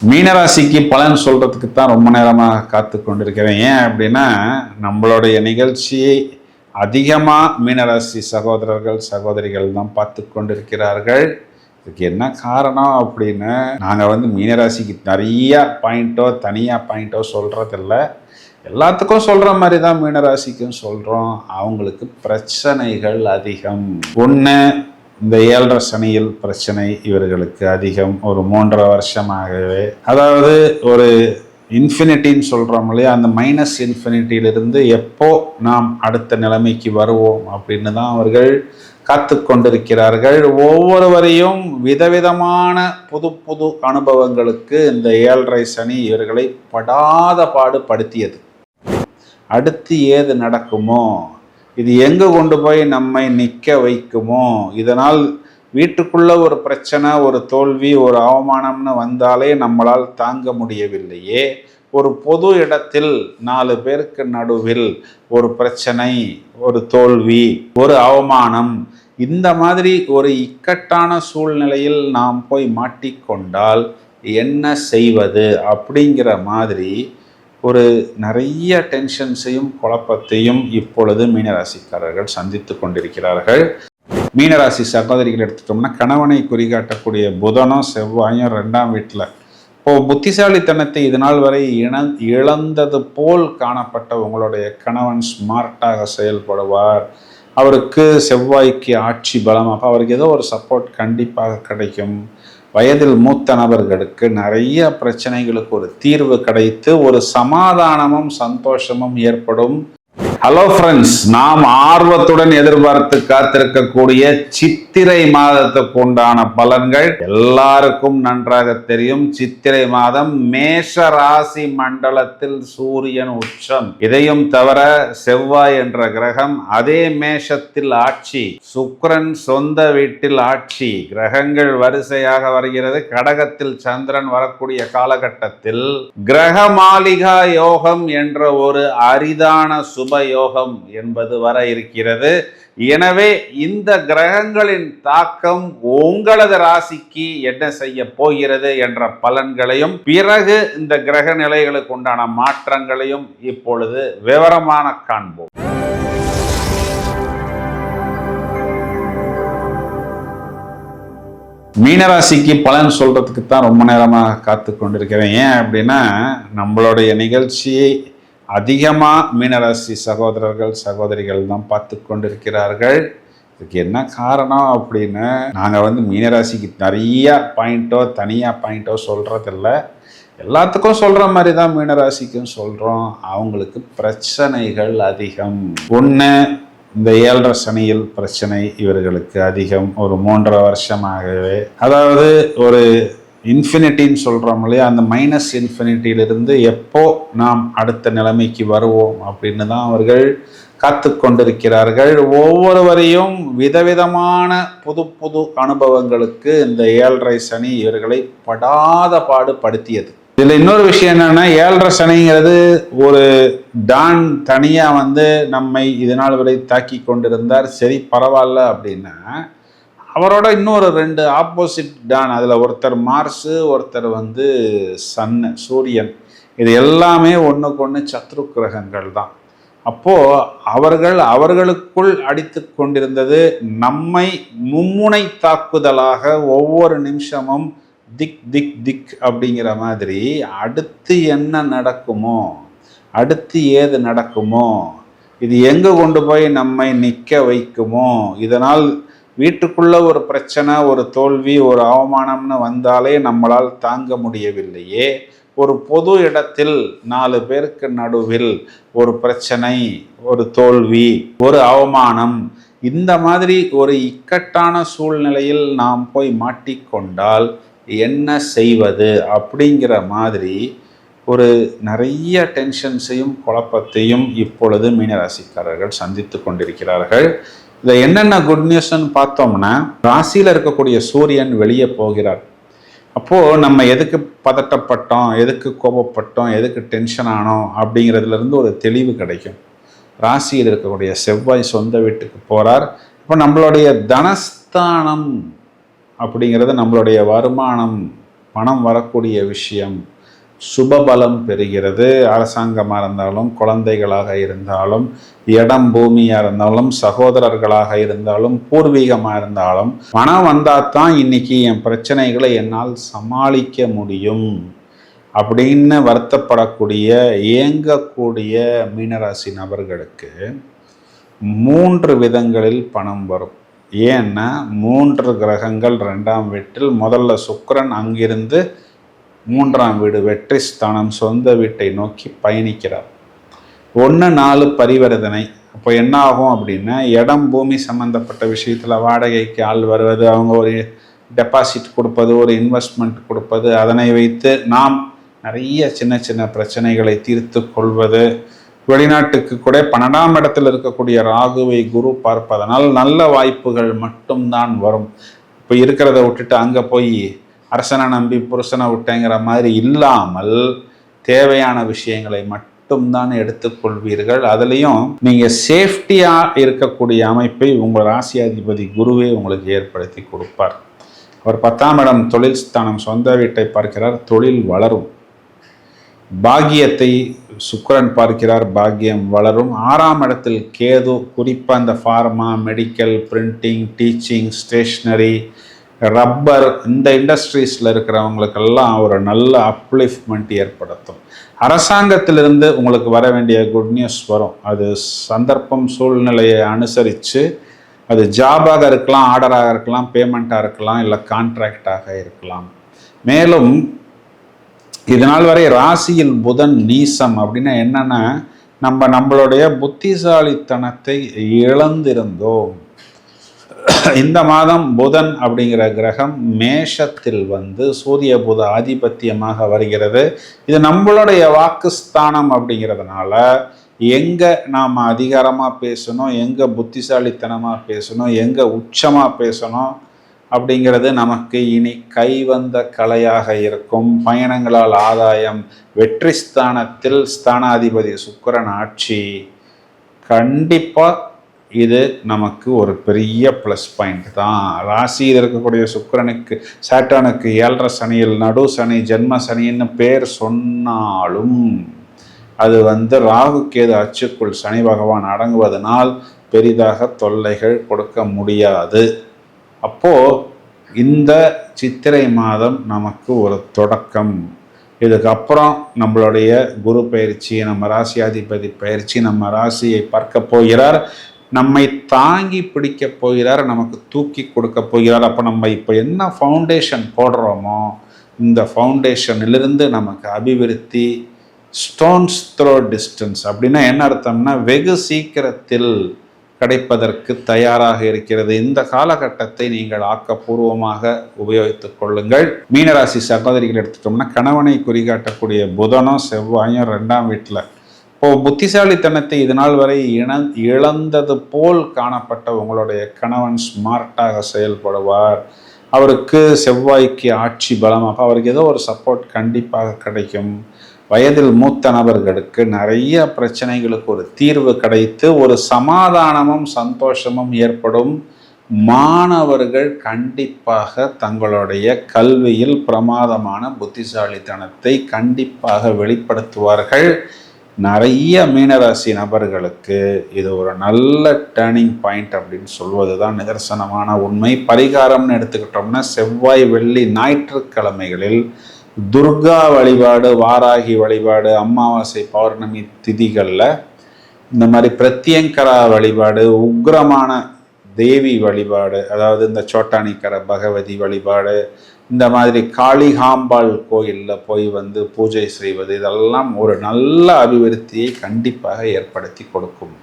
மீனராசிக்கு பலன் சொல்றதுக்கு தான் ரொம்ப நேரமாக காத்து கொண்டிருக்கிறேன். ஏன் அப்படின்னா, நம்மளுடைய நிகழ்ச்சியை அதிகமாக மீனராசி சகோதரர்கள் சகோதரிகள் தான் பார்த்து கொண்டிருக்கிறார்கள். இதுக்கு என்ன காரணம் அப்படின்னு நாங்கள் மீனராசிக்கு நிறைய பாயிண்ட்டோ தனியாக பாயிண்ட்டோ சொல்கிறதில்ல, எல்லாத்துக்கும் சொல்கிற மாதிரி தான் மீனராசிக்கும் சொல்கிறோம். அவங்களுக்கு பிரச்சனைகள் அதிகம். ஒன்று, இந்த 7.5 சனியில் பிரச்சனை இவர்களுக்கு அதிகம். ஒரு 3.5 வருஷமாகவே, அதாவது ஒரு இன்ஃபினிட்டின்னு சொல்கிறோம் இல்லையா, அந்த மைனஸ் இன்ஃபினிட்டியிலிருந்து எப்போ நாம் அடுத்த நிலைமைக்கு வருவோம் அப்படின்னு தான் அவர்கள் காத்து கொண்டிருக்கிறார்கள். ஒவ்வொருவரையும் விதவிதமான புது புது அனுபவங்களுக்கு இந்த 7.5 சனி இவர்களை படாத பாடு படுத்தியது. அடுத்து ஏது நடக்குமோ, இது எங்கே கொண்டு போய் நம்மை நிற்க வைக்குமோ, இதனால் வீட்டுக்குள்ள ஒரு பிரச்சனை, ஒரு தோல்வி, ஒரு அவமானம்னு வந்தாலே நம்மளால் தாங்க முடியவில்லையே, ஒரு பொது இடத்தில் 4 பேருக்கு நடுவில் ஒரு பிரச்சனை, ஒரு தோல்வி, ஒரு அவமானம், இந்த மாதிரி ஒரு இக்கட்டான சூழ்நிலையில் நாம் போய் மாட்டிக்கொண்டால் என்ன செய்வது அப்படிங்கிற மாதிரி ஒரு நிறைய டென்ஷன்ஸையும் குழப்பத்தையும் இப்பொழுது மீனராசிக்காரர்கள் சந்தித்து கொண்டிருக்கிறார்கள். மீனராசி சகோதரிகள் எடுத்துட்டோம்னா, கணவனை குறிகாட்டக்கூடிய புதனும் செவ்வாயும் 2ஆம் வீட்டில். இப்போது புத்திசாலித்தனத்தை இதனால் வரை இழந்தது போல் காணப்பட்ட உங்களுடைய கணவன் ஸ்மார்ட்டாக செயல்படுவார். அவருக்கு செவ்வாய்க்கு ஆட்சி பலம், அப்போ அவருக்கு ஏதோ ஒரு சப்போர்ட் கண்டிப்பாக கிடைக்கும். வயதில் மூத்த நபர்களுக்கு நிறைய பிரச்சனைகளுக்கு ஒரு தீர்வு கிடைத்து ஒரு சமாதானமும் சந்தோஷமும் ஏற்படும். ஹலோ ஃப்ரெண்ட்ஸ், நாம் ஆர்வத்துடன் எதிர்பார்த்து காத்திருக்கக்கூடிய சித்திரை மாதத்துக்கு உண்டான பலன்கள் எல்லாருக்கும் நன்றாக தெரியும். சித்திரை மாதம் மேஷ ராசி மண்டலத்தில் சூரியன் உச்சம். இதையும் தவிர செவ்வாய் என்ற கிரகம் அதே மேஷத்தில் ஆட்சி, சுக்கிரன் சொந்த வீட்டில் ஆட்சி, கிரகங்கள் வரிசையாக வருகிறது. கடகத்தில் சந்திரன் வரக்கூடிய காலகட்டத்தில் கிரக மாளிகா யோகம் என்ற ஒரு அரிதான சுப யோகம் என்பது வர இருக்கிறது. எனவே இந்த கிரகங்களின் தாக்கம் உங்களது ராசிக்கு என்ன செய்ய போகிறது என்ற பலன்களையும், பிறகு இந்த கிரக நிலைகளுக்கு உண்டான மாற்றங்களையும் இப்பொழுது விவரமான காண்போம். மீனராசிக்கு பலன் சொல்றதுக்கு தான் ரொம்ப நேரமாக காத்து கொண்டிருக்கிறேன். ஏன் அப்படின்னா, நம்மளுடைய நிகழ்ச்சியை அதிகமாக மீனராசி சகோதரர்கள் சகோதரிகள் தான் பார்த்து கொண்டிருக்கிறார்கள். இதுக்கு என்ன காரணம் அப்படின்னு நாங்கள் மீனராசிக்கு நிறைய பாயிண்ட்டோ தனியாக பாயிண்ட்டோ சொல்கிறதில்ல, எல்லாத்துக்கும் சொல்கிற மாதிரி தான் மீனராசிக்கும் சொல்கிறோம். அவங்களுக்கு பிரச்சனைகள் அதிகம். ஒன்று, இந்த 7.5 சனியில் பிரச்சனை இவர்களுக்கு அதிகம். ஒரு 3.5 வருஷமாகவே, அதாவது ஒரு இன்ஃபினிட்டின்னு சொல்கிறோம் இல்லையா, அந்த மைனஸ் இன்ஃபினிட்டியிலிருந்து எப்போ நாம் அடுத்த நிலைமைக்கு வருவோம் அப்படின்னு தான் அவர்கள் காத்து கொண்டிருக்கிறார்கள். ஒவ்வொருவரையும் விதவிதமான புது புது அனுபவங்களுக்கு இந்த 7.5 சனி இவர்களை படாத பாடு படுத்தியது. இதில் இன்னொரு விஷயம் என்னன்னா, 7.5 சனிங்கிறது ஒரு டான் தனியாக நம்மை இதனால் வரை தாக்கி கொண்டிருந்தார். சரி, பரவாயில்ல அப்படின்னா, அவரோட இன்னொரு 2 ஆப்போசிட் டான், அதில் ஒருத்தர் மார்ஸு, ஒருத்தர் சன்னு சூரியன். இது எல்லாமே ஒன்றுக்கு ஒன்று சத்ரு கிரகங்கள் தான். அப்போது அவர்களுக்குள் அடித்து கொண்டிருந்தது நம்மை மும்முனை தாக்குதலாக ஒவ்வொரு நிமிஷமும் திக் திக் திக் அப்படிங்கிற மாதிரி. அடுத்து என்ன நடக்குமோ, அடுத்து ஏது நடக்குமோ, இது எங்கே கொண்டு போய் நம்மை நிற்க வைக்குமோ, இதனால் வீட்டுக்குள்ள ஒரு பிரச்சனை, ஒரு தோல்வி, ஒரு அவமானம்னு வந்தாலே நம்மளால் தாங்க முடியவில்லையே, ஒரு பொது இடத்தில் 4 பேருக்கு நடுவில் ஒரு பிரச்சனை, ஒரு தோல்வி, ஒரு அவமானம், இந்த மாதிரி ஒரு இக்கட்டான சூழ்நிலையில் நாம் போய் மாட்டிக்கொண்டால் என்ன செய்வது அப்படிங்கிற மாதிரி ஒரு நிறைய டென்ஷன்ஸையும் குழப்பத்தையும் இப்பொழுது மீனராசிக்காரர்கள் சந்தித்து கொண்டிருக்கிறார்கள். இதில் என்னென்ன குட் நியூஸ்ன்னு பார்த்தோம்னா, ராசியில் இருக்கக்கூடிய சூரியன் வெளியே போகிறார். அப்போது நம்ம எதுக்கு பதட்டப்பட்டோம், எதுக்கு கோபப்பட்டோம், எதுக்கு டென்ஷன் ஆனோம் அப்படிங்கிறதுலேருந்து ஒரு தெளிவு கிடைக்கும். ராசியில் இருக்கக்கூடிய செவ்வாய் சொந்த வீட்டுக்கு போகிறார். இப்போ நம்மளுடைய தனஸ்தானம் அப்படிங்கிறது நம்மளுடைய வருமானம், பணம் வரக்கூடிய விஷயம், சுபபலம் பெறுகிறது. அரசாங்கமாக இருந்தாலும், குழந்தைகளாக இருந்தாலும், இடம் பூமியாக இருந்தாலும், சகோதரர்களாக இருந்தாலும், பூர்வீகமாக இருந்தாலும், பணம் வந்தால் தான் இன்னைக்கு என் பிரச்சனைகளை என்னால் சமாளிக்க முடியும் அப்படின்னு வருத்தப்படக்கூடிய, ஏங்கக்கூடிய மீனராசி நபர்களுக்கு 3 விதங்களில் பணம் வரும். ஏன்னா 3 கிரகங்கள் 2ஆம் வீட்டில், முதல்ல சுக்கிரன் அங்கிருந்து 3ஆம் வீடு வெற்றி ஸ்தானம் சொந்த வீட்டை நோக்கி பயணிக்கிறார். 1-4 பரிவர்த்தனை. அப்போ என்ன ஆகும் அப்படின்னா, இடம் பூமி சம்மந்தப்பட்ட விஷயத்தில் வாடகைக்கு ஆள் வருவது, அவங்க ஒரு டெபாசிட் கொடுப்பது, ஒரு இன்வெஸ்ட்மெண்ட் கொடுப்பது, அதனை வைத்து நாம் நிறைய சின்ன சின்ன பிரச்சனைகளை தீர்த்து கொள்வது, வெளிநாட்டுக்கு கூட 12ஆம் இடத்தில் இருக்கக்கூடிய ராகுவை குரு பார்ப்பதனால் நல்ல வாய்ப்புகள் மட்டும்தான் வரும். இப்போ இருக்கிறத விட்டுட்டு அங்கே போய் அரசனை நம்பி புருஷனை விட்டேங்கிற மாதிரி இல்லாமல் தேவையான விஷயங்களை மட்டும்தான் எடுத்துக்கொள்வீர்கள். அதுலேயும் நீங்கள் சேஃப்டியாக இருக்கக்கூடிய அமைப்பை உங்கள் ராசியாதிபதி குருவே உங்களுக்கு ஏற்படுத்தி கொடுப்பார். அவர் 10ஆம் இடம் தொழில் ஸ்தானம் சொந்த வீட்டை பார்க்கிறார், தொழில் வளரும். பாக்கியத்தை சுக்கிரன் பார்க்கிறார், பாக்கியம் வளரும். 6ஆம் இடத்தில் கேது, குறிப்பாக இந்த pharma, medical, printing, teaching, stationery, rubber, இந்த இண்டஸ்ட்ரீஸில் இருக்கிறவங்களுக்கெல்லாம் ஒரு நல்ல அப்லிஃப்ட்மெண்ட் ஏற்படுத்தும். அரசாங்கத்திலிருந்து உங்களுக்கு வர வேண்டிய குட் நியூஸ் வரும். அது சந்தர்ப்பம் சூழ்நிலையை அனுசரித்து, அது ஜாபாக இருக்கலாம், ஆர்டராக இருக்கலாம், பேமெண்ட்டாக இருக்கலாம், இல்லை கான்ட்ராக்டாக இருக்கலாம். மேலும் இதனால் வரை ராசியில் புதன் நீசம் அப்படின்னா என்னன்னா, நம்மளுடைய புத்திசாலித்தனத்தை இழந்திருந்தோம். இந்த மாதம் புதன் அப்படிங்கிற கிரகம் மேஷத்தில் வந்து சூரிய புத ஆதிபத்தியமாக வருகிறது. இது நம்மளுடைய வாக்குஸ்தானம் அப்படிங்கிறதுனால எங்கே நாம் அதிகாரமாக பேசணும், எங்கே புத்திசாலித்தனமாக பேசணும், எங்கே உச்சமாக பேசணும் அப்படிங்கிறது நமக்கு இனி கைவந்த கலையாக இருக்கும். பயணங்களால் ஆதாயம், வெற்றி ஸ்தானத்தில் ஸ்தானாதிபதி சுக்கிரன் ஆட்சி, கண்டிப்பாக இது நமக்கு ஒரு பெரிய ப்ளஸ் பாயிண்ட் தான். ராசியில் இருக்கக்கூடிய சுக்கிரனுக்கு, சாட்டனுக்கு 7.5 சனியில் நடு சனி, ஜென்ம சனின்னு பேர் சொன்னாலும் அது வந்து ராகு கேது அச்சுக்குள் சனி பகவான் அடங்குவதனால் பெரிதாக தொல்லைகள் கொடுக்க முடியாது. அப்போது இந்த சித்திரை மாதம் நமக்கு ஒரு தொடக்கம். இதுக்கப்புறம் நம்மளுடைய குரு பயிற்சி, நம்ம ராசியாதிபதி பயிற்சி, நம்ம ராசியை பார்க்க போகிறார், நம்மை தாங்கி பிடிக்க போகிறார், நமக்கு தூக்கி கொடுக்க போகிறார். அப்போ நம்ம இப்போ என்ன ஃபவுண்டேஷன் போடுறோமோ, இந்த ஃபவுண்டேஷனிலிருந்து நமக்கு அபிவிருத்தி, ஸ்டோன்ஸ் த்ரோ டிஸ்டன்ஸ் அப்படின்னா என்ன அர்த்தம்னா, வெகு சீக்கிரத்தில் கிடைப்பதற்கு தயாராக இருக்கிறது. இந்த காலகட்டத்தை நீங்கள் ஆக்கப்பூர்வமாக உபயோகித்துக் கொள்ளுங்கள். மீனராசி சகோதரிகள் எடுத்துட்டோம்னா, கணவனை குறிகாட்டக்கூடிய புதனும் செவ்வாயும் 2ஆம் வீட்டில். இப்போ புத்திசாலித்தனத்தை இதனால் வரை இழந்தது போல் காணப்பட்ட உங்களுடைய கணவன் ஸ்மார்ட்டாக செயல்படுவார். அவருக்கு செவ்வாய்க்கு ஆட்சி பலம், அப்போ அவருக்கு ஏதோ ஒரு சப்போர்ட் கண்டிப்பாக கிடைக்கும். வயதில் மூத்த நபர்களுக்கு நிறைய பிரச்சனைகளுக்கு ஒரு தீர்வு கிடைத்து ஒரு சமாதானமும் சந்தோஷமும் ஏற்படும். மாணவர்கள் கண்டிப்பாக தங்களுடைய கல்வியில் பிரமாதமான புத்திசாலித்தனத்தை கண்டிப்பாக வெளிப்படுத்துவார்கள். நிறைய மீனராசி நபர்களுக்கு இது ஒரு நல்ல டேர்னிங் பாயிண்ட் அப்படின்னு சொல்வது தான் நிதர்சனமான உண்மை. பரிகாரம்னு எடுத்துக்கிட்டோம்னா, செவ்வாய், வெள்ளி, ஞாயிற்றுக்கிழமைகளில் துர்கா வழிபாடு, வாராகி வழிபாடு, அமாவாசை, பௌர்ணமி திதிகளில் இந்த மாதிரி பிரத்யங்கரா வழிபாடு, உக்ரமான தேவி வழிபாடு, அதாவது இந்த சோட்டானிக்கர பகவதி வழிபாடு, இந்த மாதிரி காளிகாம்பாள் கோயிலில் போய் வந்து பூஜை செய்வது, இதெல்லாம் ஒரு நல்ல அபிவிருத்தியை கண்டிப்பாக ஏற்படுத்தி கொடுக்கும்.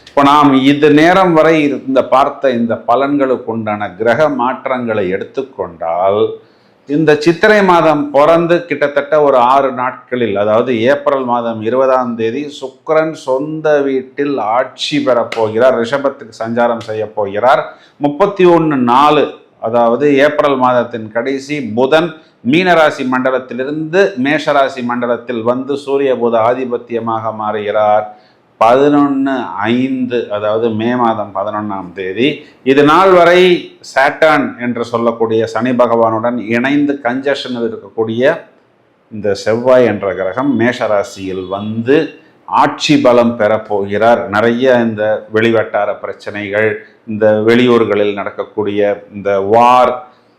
இப்போ நாம் இது நேரம் வரை பார்த்த இந்த பலன்களுக்கு உண்டான கிரக மாற்றங்களை எடுத்துக்கொண்டால், இந்த சித்திரை மாதம் பிறந்து கிட்டத்தட்ட ஒரு 6 நாட்களில், அதாவது ஏப்ரல் மாதம் 20ஆம் தேதி சுக்கிரன் சொந்த வீட்டில் ஆட்சி பெறப்போகிறார், ரிஷபத்துக்கு சஞ்சாரம் செய்ய போகிறார். 31/4, அதாவது ஏப்ரல் மாதத்தின் கடைசி, புதன் மீனராசி மண்டலத்திலிருந்து மேஷராசி மண்டலத்தில் வந்து சூரிய புத ஆதிபத்தியமாக மாறுகிறார். 11/5, அதாவது மே மாதம் 11ஆம் தேதி. இது நாள் வரை சாட்டர்ன் என்று சொல்லக்கூடிய சனி பகவானுடன் இணைந்து கன்ஜஷனில் இருக்கக்கூடிய இந்த செவ்வாய் என்ற கிரகம் மேஷராசியில் வந்து ஆட்சி பலம் பெறப்போகிறார். நிறைய இந்த வெளிவட்டார பிரச்சனைகள், இந்த வெளியூர்களில் நடக்கக்கூடிய இந்த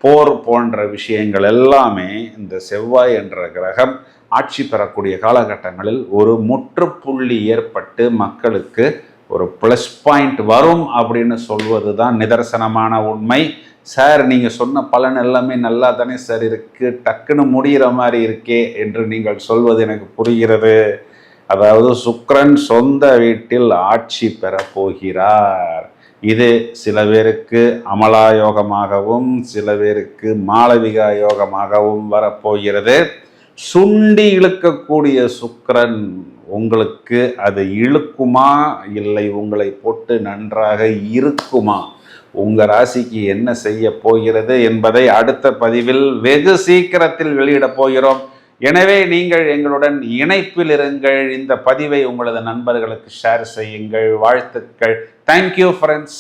போர் போன்ற விஷயங்கள் எல்லாமே இந்த செவ்வாய் என்ற கிரகம் ஆட்சி பெறக்கூடிய காலகட்டங்களில் ஒரு முற்றுப்புள்ளி ஏற்பட்டு மக்களுக்கு ஒரு ப்ளஸ் பாயிண்ட் வரும் அப்படின்னு சொல்வது தான் நிதர்சனமான உண்மை. சார், நீங்கள் சொன்ன பலன் எல்லாமே நல்லா தானே சார் இருக்குது, டக்குன்னு முடிகிற மாதிரி இருக்கே என்று நீங்கள் சொல்வது எனக்கு புரிகிறது. அதாவது சுக்கிரன் சொந்த வீட்டில் ஆட்சி பெற போகிறார். இது சில பேருக்கு அமலா யோகமாகவும் சில பேருக்கு மாளவிகா யோகமாகவும் வரப்போகிறது. சுண்டி இழுக்கக்கூடிய சுக்கிரன் உங்களுக்கு அது இழுக்குமா, இல்லை உங்களை போட்டு நன்றாக இருக்குமா, உங்கள் ராசிக்கு என்ன செய்ய போகிறது என்பதை அடுத்த பதிவில் வெகு சீக்கிரத்தில் வெளியிடப் போகிறோம். எனவே நீங்கள் எங்களுடன் இணைப்பில் இருங்கள். இந்த பதிவை உங்களது நண்பர்களுக்கு ஷேர் செய்யுங்கள். வாழ்த்துக்கள். Thank you friends.